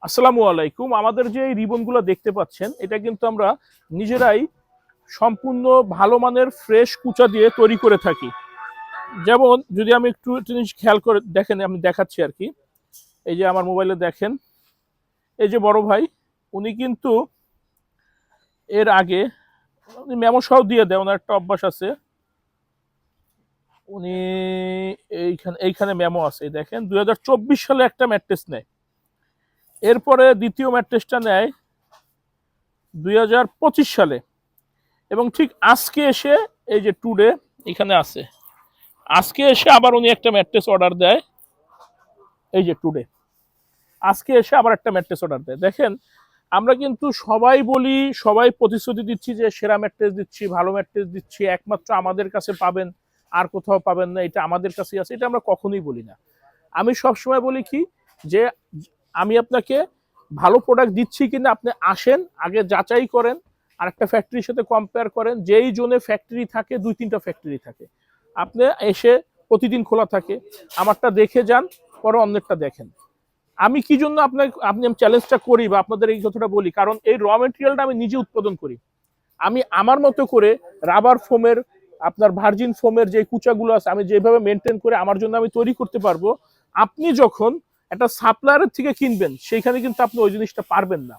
আসসালামু আলাইকুম। আমাদের যে রিবনগুলো দেখতে পাচ্ছেন এটা কিন্তু আমরা নিজেরাই সম্পূর্ণ ভালো মানের ফ্রেশ কুচা দিয়ে তৈরি করে থাকি। যেমন যদি আমি একটু জিনিস খেয়াল করে দেখেন, আমি দেখাচ্ছি আর কি। এই যে আমার মোবাইলে দেখেন, এই যে বড় ভাই উনি কিন্তু এর আগে মেমো সহ দিয়ে দেয়, ওনার একটা অভ্যাস আছে। উনি এইখানে মেমো আছে, দেখেন 2024 সালে একটা ম্যাট্রেস নেয়, এরপরে দ্বিতীয় ম্যাট্রেসটা নেয় 2025 সালে, এবং ঠিক আজকে এসে এই যে টুডে এখানে আছে, আজকে এসে আবার উনি একটা ম্যাট্রেস অর্ডার দেয়। এই যে টুডে আজকে এসে আবার একটা ম্যাট্রেস অর্ডার দেয়। দেখেন আমরা কিন্তু সবাই বলি, সবাই প্রতিশ্রুতি দিচ্ছি যে সেরা ম্যাট্রেস দিচ্ছি, ভালো ম্যাট্রেস দিচ্ছি, একমাত্র আমাদের কাছে পাবেন, আর কোথাও পাবেন না, এটা আমাদের কাছেই আছে। এটা আমরা কখনোই বলি না। আমি সবসময় বলি কি, যে আমি আপনাকে ভালো প্রোডাক্ট দিচ্ছি কিনা আপনি আসেন, আগে যাচাই করেন, আর একটা ফ্যাক্টরির সাথে কম্পেয়ার করেন। যেই জোনে ফ্যাক্টরি থাকে, 2-3টা ফ্যাক্টরি থাকে, আপনি এসে প্রতিদিন খোলা থাকে, আমারটা দেখে যান, পরে অন্যেরটা দেখেন। আমি কি জন্য আপনি চ্যালেঞ্জটা করি বা আপনাদের এই কথাটা বলি, কারণ এই র মেটেরিয়ালটা আমি নিজে উৎপাদন করি। আমি আমার মতো করে রাবার ফোমের, আপনার ভার্জিন ফোমের যে কুচাগুলো আছে, আমি যেভাবে মেনটেন করে আমার জন্য আমি তৈরি করতে পারবো, আপনি যখন একটা সাপ্লায়ারের থেকে কিনবেন সেখানে কিন্তু আপনি ওই জিনিসটা পারবেন না।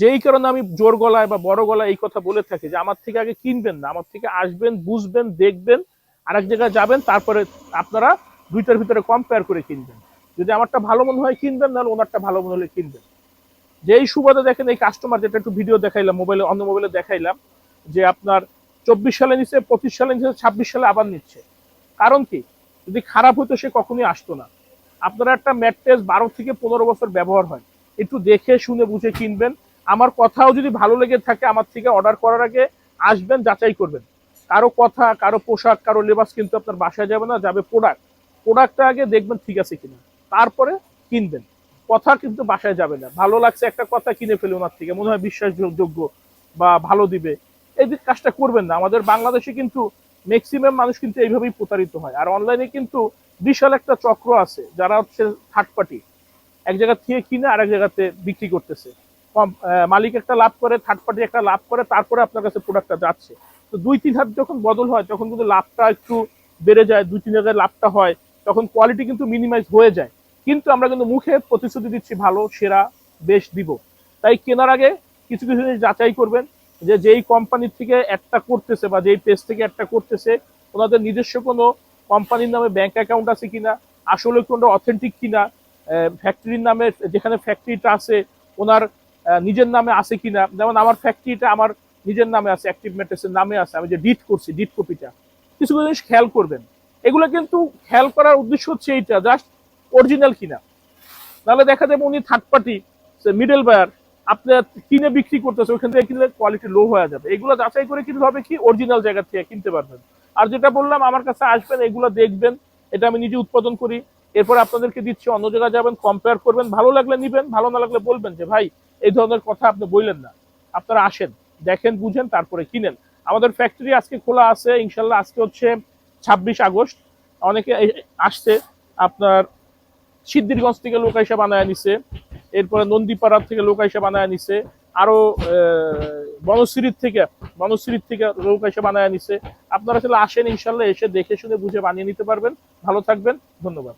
যেই কারণে আমি জোর গলায় বা বড় গলায় এই কথা বলে থাকি যে আমার থেকে আগে কিনবেন না, আমার থেকে আসবেন, বুঝবেন, দেখবেন, আরেক জায়গায় যাবেন, তারপরে আপনারা দুইটার ভিতরে কম্পেয়ার করে কিনবেন। যদি আমারটা ভালো মনে হয় কিনবেন, নাহলে ওনারটা ভালো মনে হলে কিনবেন। যেই সুবাদে দেখেন এই কাস্টমার, যেটা একটু ভিডিও দেখাইলাম মোবাইলে, অন্য মোবাইলে দেখাইলাম, যে আপনার 24 সালে নিচ্ছে, 25 সালে নিচ্ছে, 26 সালে আবার নিচ্ছে। কারণ কি, যদি খারাপ হতো সে কখনোই আসতো না। আপনারা একটা ম্যাট্রেস 12 থেকে 15 বছর ব্যবহার হয়, একটু দেখে শুনে বুঝে কিনবেন। আমার কথাও যদি ভালো লেগে থাকে, আমার থেকে অর্ডার করার আগে আসবেন, যাচাই করবেন। কারো কথা, কারো পোশাক, কারো লেবাস কিন্তু আপনার বাসায় যাবে না, যাবে প্রোডাক্টটা আগে দেখবেন ঠিক আছে কিনা, তারপরে কিনবেন। কথা কিন্তু বাসায় যাবে না। ভালো লাগছে একটা কথা, কিনে ফেলে ওনার থেকে, মনে হয় বিশ্বাসযোগ্য বা ভালো দিবে, এই কাজটা করবেন না। আমাদের বাংলাদেশে কিন্তু ম্যাক্সিমাম মানুষ কিন্তু এইভাবেই প্রতারিত হয়। আর অনলাইনে কিন্তু বিশাল একটা চক্র আছে, যারা হচ্ছে থার্ড পার্টি, এক জায়গা থেকে কিনে আরেক জায়গাতে বিক্রি করতেছে। মালিক একটা লাভ করে, থার্ড পার্টি একটা লাভ করে, তারপরে আপনার কাছে প্রোডাক্টটা যাচ্ছে। তো 2-3 হাত যখন বদল হয়, তখন কিন্তু লাভটা একটু বেড়ে যায়, 2-3 জায়গায় লাভটা হয়, তখন কোয়ালিটি কিন্তু মিনিমাইজ হয়ে যায়। কিন্তু আমরা কিন্তু মুখে প্রতিশ্রুতি দিচ্ছি ভালো, সেরা, বেশ দিব। তাই কেনার আগে কিছু কিছু জিনিস যাচাই করবেন, যে যেই কোম্পানির থেকে একটা করতেছে বা যেই পেজ থেকে একটা করতেছে, ওনাদের নিজস্ব কোনো কোম্পানির নামে ব্যাংক অ্যাকাউন্ট আছে কিনা, আসলে কোনটা অথেন্টিক কিনা, ফ্যাক্টরির নামে, যেখানে ফ্যাক্টরিটা আছে ওনার নিজের নামে আছে কিনা। যেমন আমার ফ্যাক্টরিটা আমার নিজের নামে আছে, অ্যাক্টিভ ম্যাট্রেসের নামে আছে, আমি যে ডিট করছি, ডিট কপিটা, কিছু জিনিস খেয়াল করবেন। এগুলো কিন্তু খেয়াল করার উদ্দেশ্য হচ্ছে এইটা, জাস্ট অরিজিনাল কিনা। নাহলে দেখা যাবে উনি থার্ড পার্টি, মিডল বায়ার, আপনার কিনে বিক্রি করতেছে, ওইখান থেকে কিনলে কোয়ালিটি লো হয়ে যাবে। এগুলো যাচাই করে কিনতে হবে, কি অরিজিনাল জায়গা থেকে কিনতে পারবেন। আর যেটা বললাম, আমার কাছে আসবেন, এগুলো দেখবেন, এটা আমি নিজে উৎপাদন করি, এরপর আপনাদেরকে দিচ্ছি, অন্য জায়গায় যাবেন, কম্পেয়ার করবেন, ভালো লাগলে নিবেন, ভালো না লাগলে বলবেন যে ভাই এই ধরনের কথা আপনি বললেন না। আপনারা আসেন, দেখেন, বুঝেন, তারপরে কিনেন। আমাদের ফ্যাক্টরি আজকে খোলা আছে ইনশাল্লাহ। আজকে হচ্ছে 26 আগস্ট। অনেকে আসছে, আপনার সিদ্ধিরগঞ্জ থেকে লোক এসে বানায় নিছে, এরপরে নন্দীপাড়ার থেকে লোক এসে বানায় নিছে, আরো বনশ্রীর থেকে লোক এসে বানায় নিছে। আপনারা আসলে আসেন, ইনশাল্লাহ এসে দেখে শুনে বুঝে বানিয়ে নিতে পারবেন। ভালো থাকবেন, ধন্যবাদ।